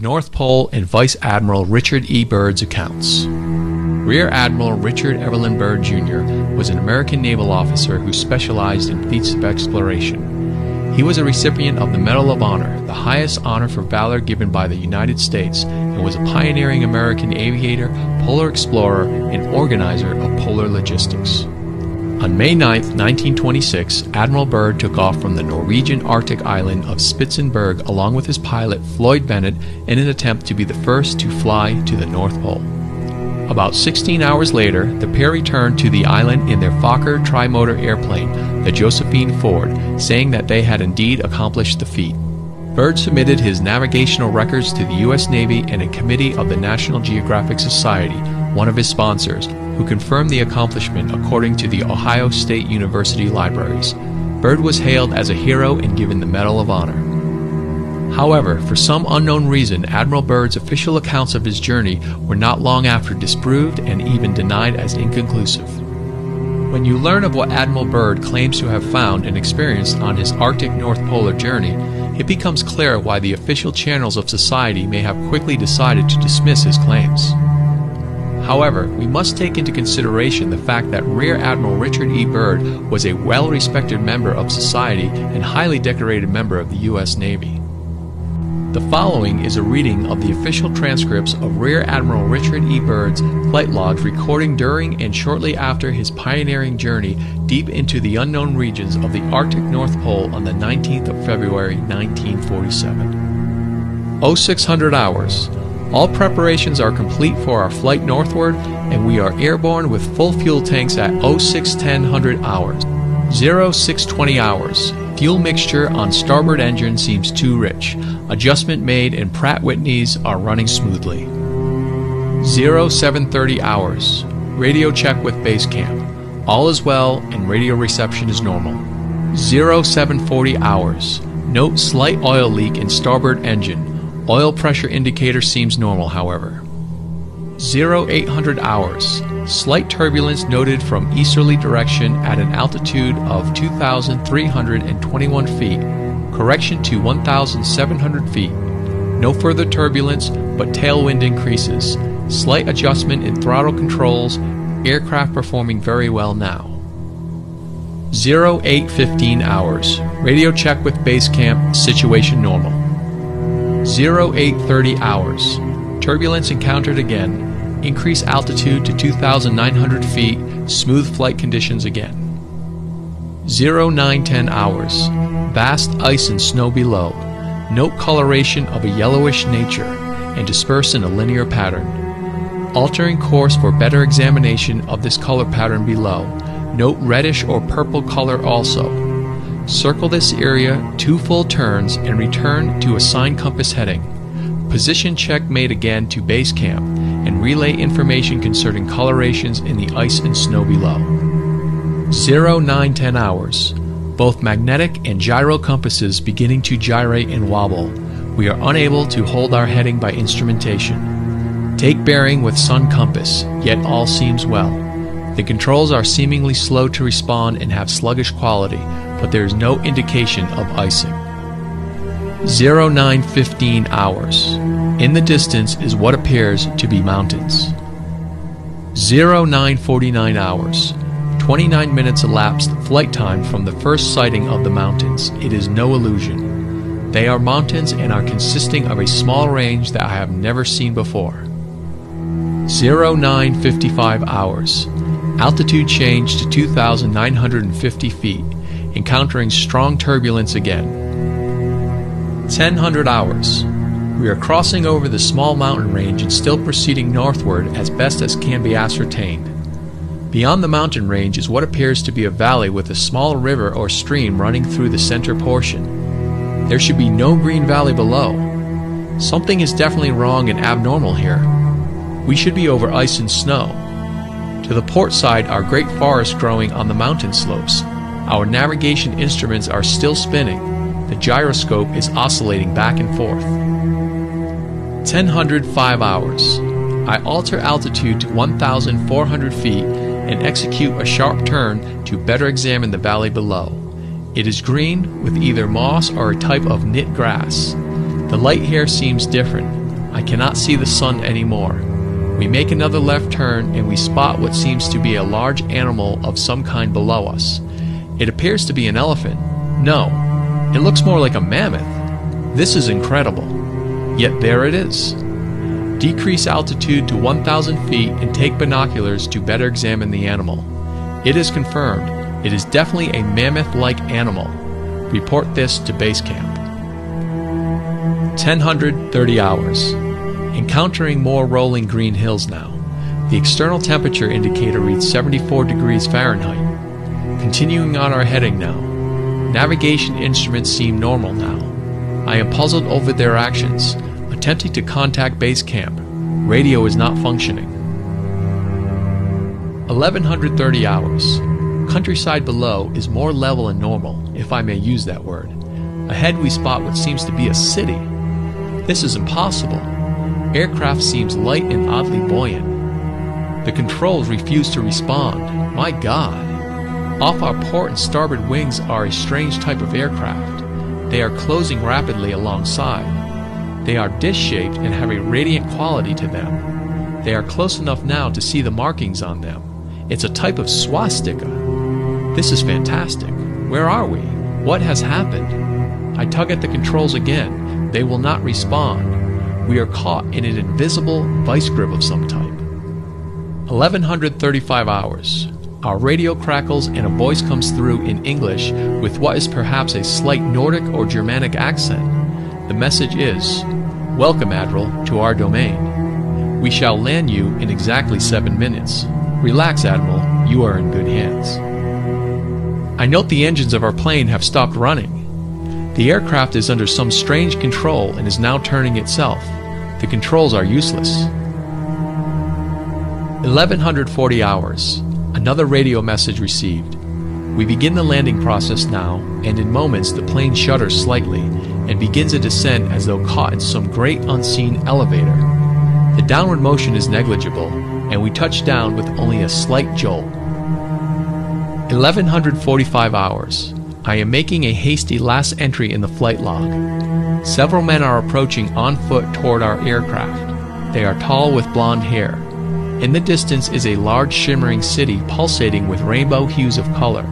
North Pole and Vice Admiral Richard E. Byrd's accounts. Rear Admiral Richard Evelyn Byrd, Jr. was an American naval officer who specialized in feats of exploration. He was a recipient of the Medal of Honor, the highest honor for valor given by the United States, and was a pioneering American aviator, polar explorer, and organizer of polar logistics. On May 9, 1926, Admiral Byrd took off from the Norwegian Arctic island of Spitzenberg along with his pilot Floyd Bennett in an attempt to be the first to fly to the North Pole. About 16 hours later, the pair returned to the island in their Fokker trimotor airplane, the Josephine Ford, saying that they had indeed accomplished the feat. Byrd submitted his navigational records to the U.S. Navy and a committee of the National Geographic Society, one of his sponsors, who confirmed the accomplishment according to the Ohio State University libraries. Byrd was hailed as a hero and given the Medal of Honor. However, for some unknown reason, Admiral Byrd's official accounts of his journey were not long after disproved and even denied as inconclusive. When you learn of what Admiral Byrd claims to have found and experienced on his Arctic North Polar journey, it becomes clear why the official channels of society may have quickly decided to dismiss his claims. However, we must take into consideration the fact that Rear Admiral Richard E. Byrd was a well-respected member of society and highly decorated member of the U.S. Navy. The following is a reading of the official transcripts of Rear Admiral Richard E. Byrd's flight logs recording during and shortly after his pioneering journey deep into the unknown regions of the Arctic North Pole on the 19th of February 1947. 0600 hours. All preparations are complete for our flight northward, and we are airborne with full fuel tanks at 0610 hours. 0620 hours. Fuel mixture on starboard engine seems too rich. Adjustment made and Pratt Whitneys are running smoothly. 0730 hours. Radio check with base camp. All is well and radio reception is normal. 0740 hours. Note slight oil leak in starboard engine. Oil pressure indicator seems normal, however. 0800 hours. Slight turbulence noted from easterly direction at an altitude of 2,321 feet. Correction to 1,700 feet. No further turbulence, but tailwind increases. Slight adjustment in throttle controls. Aircraft performing very well now. 0815 hours. Radio check with base camp. Situation normal. 0830 hours. Turbulence encountered again. Increase altitude to 2,900 feet. Smooth flight conditions again. 0910 hours. Vast ice and snow below. Note coloration of a yellowish nature and disperse in a linear pattern. Altering course for better examination of this color pattern below. Note reddish or purple color also. Circle this area 2 full turns and return to assigned compass heading. Position check made again to base camp and relay information concerning colorations in the ice and snow below. 0910 hours. Both magnetic and gyro compasses beginning to gyrate and wobble. We are unable to hold our heading by instrumentation. Take bearing with sun compass, yet all seems well. The controls are seemingly slow to respond and have sluggish quality, but there is no indication of icing. 0915 hours. In the distance is what appears to be mountains. 0949 hours. 29 minutes elapsed flight time from the first sighting of the mountains. It is no illusion. They are mountains and are consisting of a small range that I have never seen before. 0955 hours. Altitude changed to 2,950 feet, encountering strong turbulence again. 1000 hours. We are crossing over the small mountain range and still proceeding northward as best as can be ascertained. Beyond the mountain range is what appears to be a valley with a small river or stream running through the center portion. There should be no green valley below. Something is definitely wrong and abnormal here. We should be over ice and snow. To the port side are great forests growing on the mountain slopes. Our navigation instruments are still spinning. The gyroscope is oscillating back and forth. 1005 hours. I alter altitude to 1,400 feet and execute a sharp turn to better examine the valley below. It is green with either moss or a type of knit grass. The light here seems different. I cannot see the sun anymore. We make another left turn and we spot what seems to be a large animal of some kind below us. It appears to be an elephant. No, it looks more like a mammoth. This is incredible. Yet there it is. Decrease altitude to 1,000 feet and take binoculars to better examine the animal. It is confirmed. It is definitely a mammoth-like animal. Report this to base camp. 10:30 hours. Encountering more rolling green hills now. The external temperature indicator reads 74 degrees Fahrenheit. Continuing on our heading now. Navigation instruments seem normal now. I am puzzled over their actions. Attempting to contact base camp. Radio is not functioning. 11:30 hours. Countryside below is more level and normal, if I may use that word. Ahead we spot what seems to be a city. This is impossible. Aircraft seems light and oddly buoyant. The controls refuse to respond. My God. Off our port and starboard wings are a strange type of aircraft. They are closing rapidly alongside. They are dish-shaped and have a radiant quality to them. They are close enough now to see the markings on them. It's a type of swastika. This is fantastic. Where are we? What has happened? I tug at the controls again. They will not respond. We are caught in an invisible vice grip of some type. 11:35 hours. Our radio crackles and a voice comes through in English with what is perhaps a slight Nordic or Germanic accent. The message is, "Welcome, Admiral, to our domain. We shall land you in exactly 7 minutes. Relax, Admiral, you are in good hands." I note the engines of our plane have stopped running. The aircraft is under some strange control and is now turning itself. The controls are useless. 11:40 hours. Another radio message received. We begin the landing process now, and in moments the plane shudders slightly and begins a descent as though caught in some great unseen elevator. The downward motion is negligible, and we touch down with only a slight jolt. 11:45 hours. I am making a hasty last entry in the flight log. Several men are approaching on foot toward our aircraft. They are tall with blonde hair. In the distance is a large shimmering city pulsating with rainbow hues of color.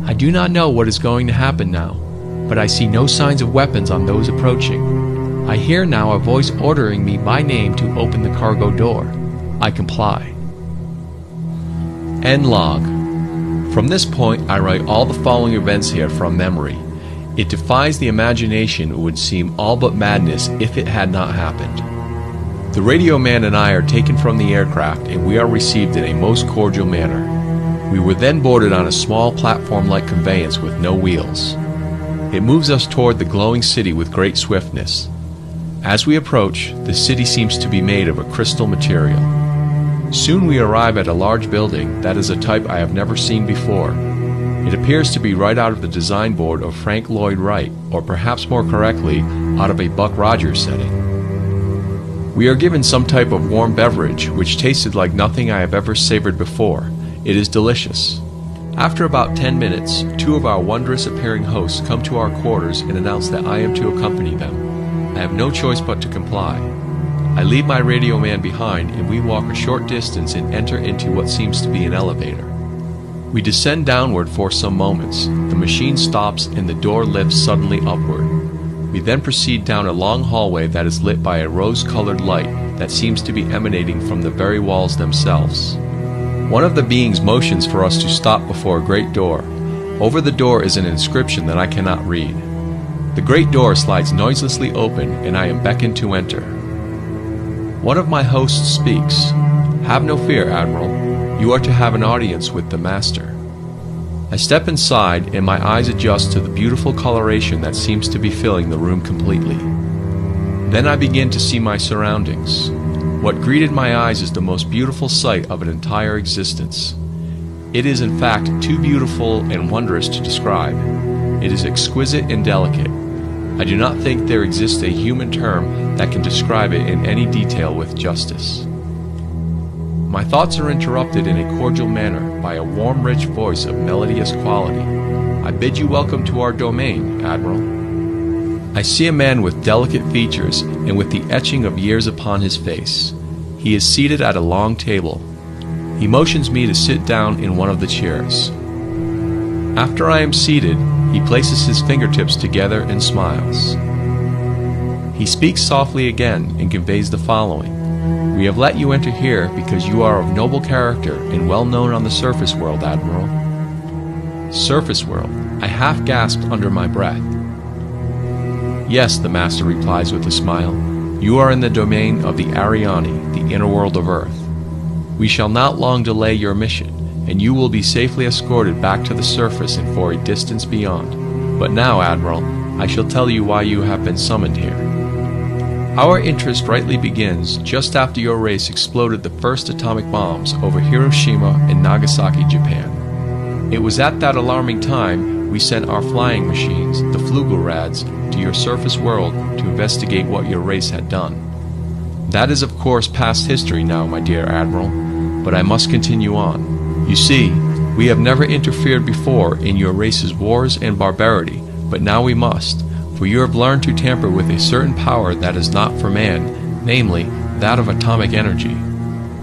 I do not know what is going to happen now, but I see no signs of weapons on those approaching. I hear now a voice ordering me by name to open the cargo door. I comply. End log. From this point, I write all the following events here from memory. It defies the imagination. It would seem all but madness if it had not happened. The radio man and I are taken from the aircraft, and we are received in a most cordial manner. We were then boarded on a small platform-like conveyance with no wheels. It moves us toward the glowing city with great swiftness. As we approach, the city seems to be made of a crystal material. Soon we arrive at a large building that is a type I have never seen before. It appears to be right out of the design board of Frank Lloyd Wright, or perhaps more correctly, out of a Buck Rogers setting. We are given some type of warm beverage, which tasted like nothing I have ever savored before. It is delicious. After about 10 minutes, two of our wondrous-appearing hosts come to our quarters and announce that I am to accompany them. I have no choice but to comply. I leave my radio man behind, and we walk a short distance and enter into what seems to be an elevator. We descend downward for some moments. The machine stops and the door lifts suddenly upward. We then proceed down a long hallway that is lit by a rose-colored light that seems to be emanating from the very walls themselves. One of the beings motions for us to stop before a great door. Over the door is an inscription that I cannot read. The great door slides noiselessly open, and I am beckoned to enter. One of my hosts speaks. "Have no fear, Admiral. You are to have an audience with the Master." I step inside, and my eyes adjust to the beautiful coloration that seems to be filling the room completely. Then I begin to see my surroundings. What greeted my eyes is the most beautiful sight of an entire existence. It is in fact too beautiful and wondrous to describe. It is exquisite and delicate. I do not think there exists a human term that can describe it in any detail with justice. My thoughts are interrupted in a cordial manner by a warm, rich voice of melodious quality. "I bid you welcome to our domain, Admiral." I see a man with delicate features and with the etching of years upon his face. He is seated at a long table. He motions me to sit down in one of the chairs. After I am seated, he places his fingertips together and smiles. He speaks softly again and conveys the following. We have let you enter here because you are of noble character and well known on the surface world, Admiral. Surface world, I half gasped under my breath. Yes, the Master replies with a smile. You are in the domain of the Ariani, the inner world of Earth. We shall not long delay your mission, and you will be safely escorted back to the surface and for a distance beyond. But now, Admiral, I shall tell you why you have been summoned here. Our interest rightly begins just after your race exploded the first atomic bombs over Hiroshima and Nagasaki, Japan. It was at that alarming time we sent our flying machines, the Flugelrads, to your surface world to investigate what your race had done. That is of course past history now, my dear Admiral, but I must continue on. You see, we have never interfered before in your race's wars and barbarity, but now we must, for you have learned to tamper with a certain power that is not for man, namely, that of atomic energy.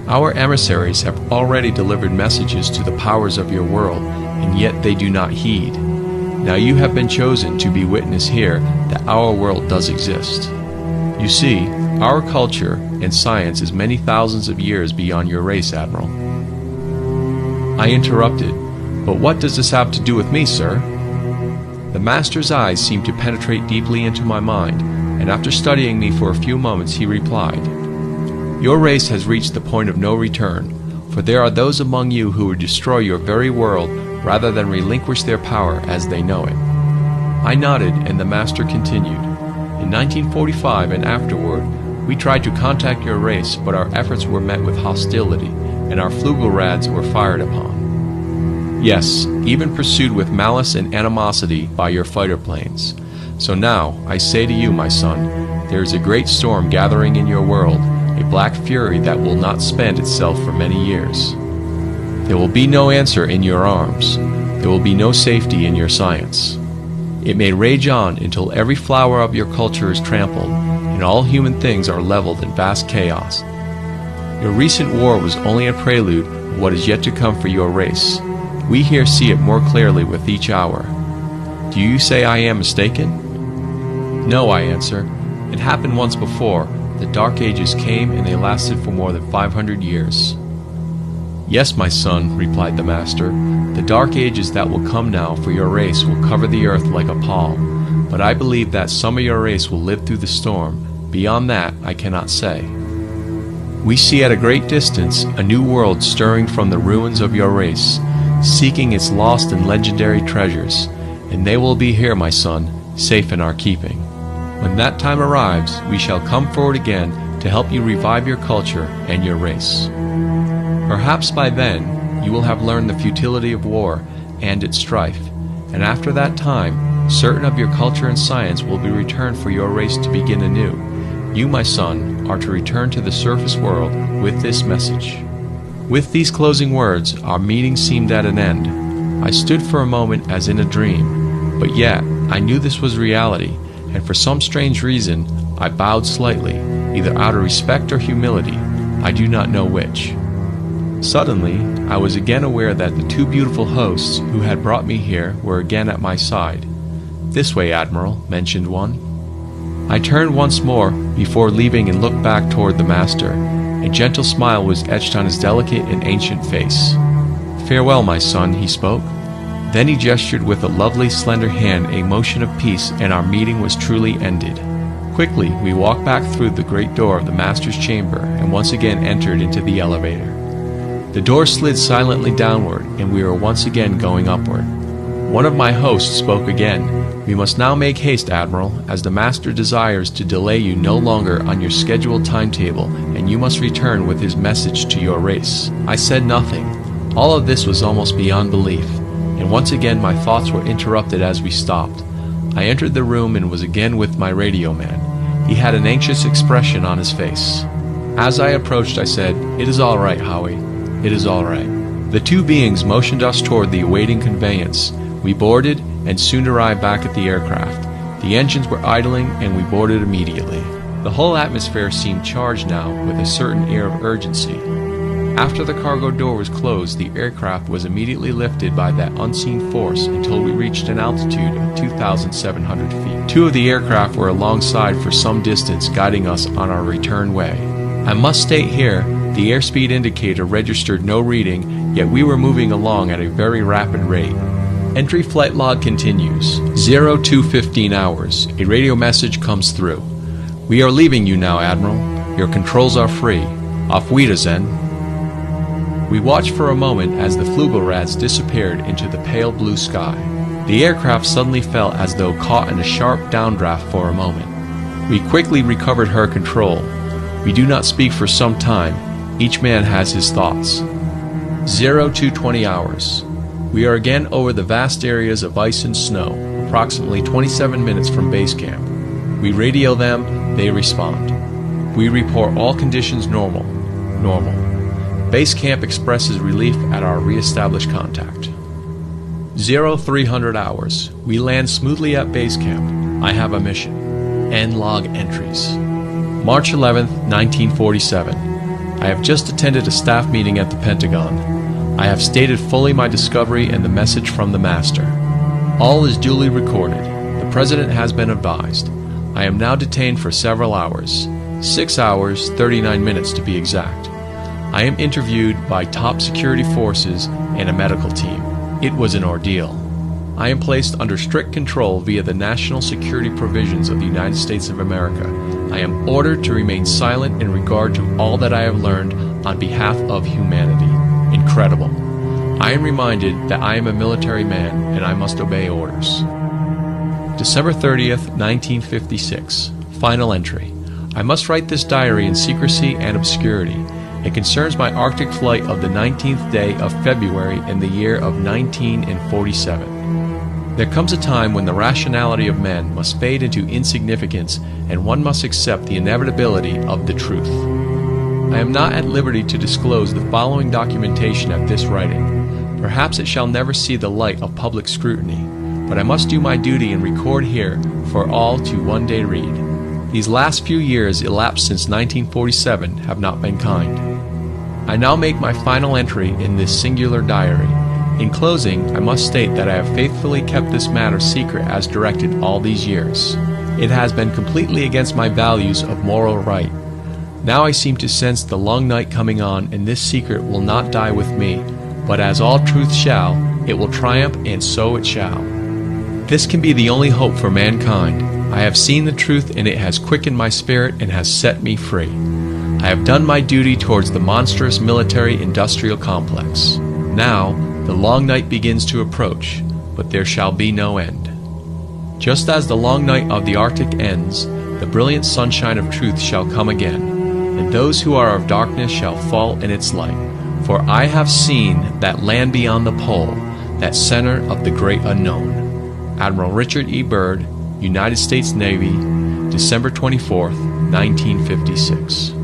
Our emissaries have already delivered messages to the powers of your world, and yet they do not heed. Now you have been chosen to be witness here that our world does exist. You see, our culture and science is many thousands of years beyond your race, Admiral. I interrupted, but what does this have to do with me, sir? The Master's eyes seemed to penetrate deeply into my mind, and after studying me for a few moments he replied, Your race has reached the point of no return, for there are those among you who would destroy your very world rather than relinquish their power as they know it. I nodded, and the Master continued, In 1945 and afterward, we tried to contact your race, but our efforts were met with hostility, and our Flugelrads were fired upon. Yes, even pursued with malice and animosity by your fighter planes. So now, I say to you, my son, there is a great storm gathering in your world, a black fury that will not spend itself for many years. There will be no answer in your arms. There will be no safety in your science. It may rage on until every flower of your culture is trampled, and all human things are leveled in vast chaos. Your recent war was only a prelude of what is yet to come for your race. We here see it more clearly with each hour. Do you say I am mistaken? No, I answer. It happened once before. The Dark Ages came and they lasted for more than 500 years. Yes, my son, replied the Master. The Dark Ages that will come now for your race will cover the earth like a pall. But I believe that some of your race will live through the storm. Beyond that, I cannot say. We see at a great distance a new world stirring from the ruins of your race, seeking its lost and legendary treasures, and they will be here, my son, safe in our keeping. When that time arrives, we shall come forward again to help you revive your culture and your race. Perhaps by then, you will have learned the futility of war and its strife, and after that time, certain of your culture and science will be returned for your race to begin anew. You, my son, are to return to the surface world with this message. With these closing words, our meeting seemed at an end. I stood for a moment as in a dream, but yet I knew this was reality, and for some strange reason, I bowed slightly, either out of respect or humility, I do not know which. Suddenly, I was again aware that the two beautiful hosts who had brought me here were again at my side. This way, Admiral, mentioned one. I turned once more before leaving and looked back toward the Master. A gentle smile was etched on his delicate and ancient face. Farewell, my son, he spoke. Then he gestured with a lovely, slender hand a motion of peace, and our meeting was truly ended. Quickly, we walked back through the great door of the Master's chamber and once again entered into the elevator. The door slid silently downward, and we were once again going upward. One of my hosts spoke again. We must now make haste, Admiral, as the Master desires to delay you no longer on your scheduled timetable, and you must return with his message to your race. I said nothing. All of this was almost beyond belief, and once again my thoughts were interrupted as we stopped. I entered the room and was again with my radio man. He had an anxious expression on his face. As I approached, I said, "It is all right, Howie. It is all right." The two beings motioned us toward the awaiting conveyance. We boarded and soon arrived back at the aircraft. The engines were idling and we boarded immediately. The whole atmosphere seemed charged now with a certain air of urgency. After the cargo door was closed, the aircraft was immediately lifted by that unseen force until we reached an altitude of 2,700 feet. Two of the aircraft were alongside for some distance, guiding us on our return way. I must state here, the airspeed indicator registered no reading, yet we were moving along at a very rapid rate. Entry flight log continues. 0215 hours. A radio message comes through. We are leaving you now, Admiral. Your controls are free. Auf Wiedersehen. We watched for a moment as the Flügelrads disappeared into the pale blue sky. The aircraft suddenly felt as though caught in a sharp downdraft for a moment. We quickly recovered her control. We do not speak for some time. Each man has his thoughts. 0220 hours. We are again over the vast areas of ice and snow, approximately 27 minutes from base camp. We radio them, they respond. We report all conditions normal. Base camp expresses relief at our re-established contact. 0300 hours. We land smoothly at base camp. I have a mission. End log entries. March 11th, 1947. I have just attended a staff meeting at the Pentagon. I have stated fully my discovery and the message from the Master. All is duly recorded. The President has been advised. I am now detained for several hours. 6 hours, 39 minutes to be exact. I am interviewed by top security forces and a medical team. It was an ordeal. I am placed under strict control via the national security provisions of the United States of America. I am ordered to remain silent in regard to all that I have learned on behalf of humanity. Incredible. I am reminded that I am a military man and I must obey orders. December 30th, 1956. Final entry. I must write this diary in secrecy and obscurity. It concerns my Arctic flight of the 19th day of February in the year of 1947. There comes a time when the rationality of men must fade into insignificance and one must accept the inevitability of the truth. I am not at liberty to disclose the following documentation at this writing. Perhaps it shall never see the light of public scrutiny, but I must do my duty and record here for all to one day read. These last few years elapsed since 1947 have not been kind. I now make my final entry in this singular diary. In closing, I must state that I have faithfully kept this matter secret as directed all these years. It has been completely against my values of moral right. Now I seem to sense the long night coming on, and this secret will not die with me, but as all truth shall, it will triumph, and so it shall. This can be the only hope for mankind. I have seen the truth, and it has quickened my spirit and has set me free. I have done my duty towards the monstrous military-industrial complex. Now, the long night begins to approach, but there shall be no end. Just as the long night of the Arctic ends, the brilliant sunshine of truth shall come again, and those who are of darkness shall fall in its light. For I have seen that land beyond the pole, that center of the great unknown. Admiral Richard E. Byrd, United States Navy, December 24th, 1956.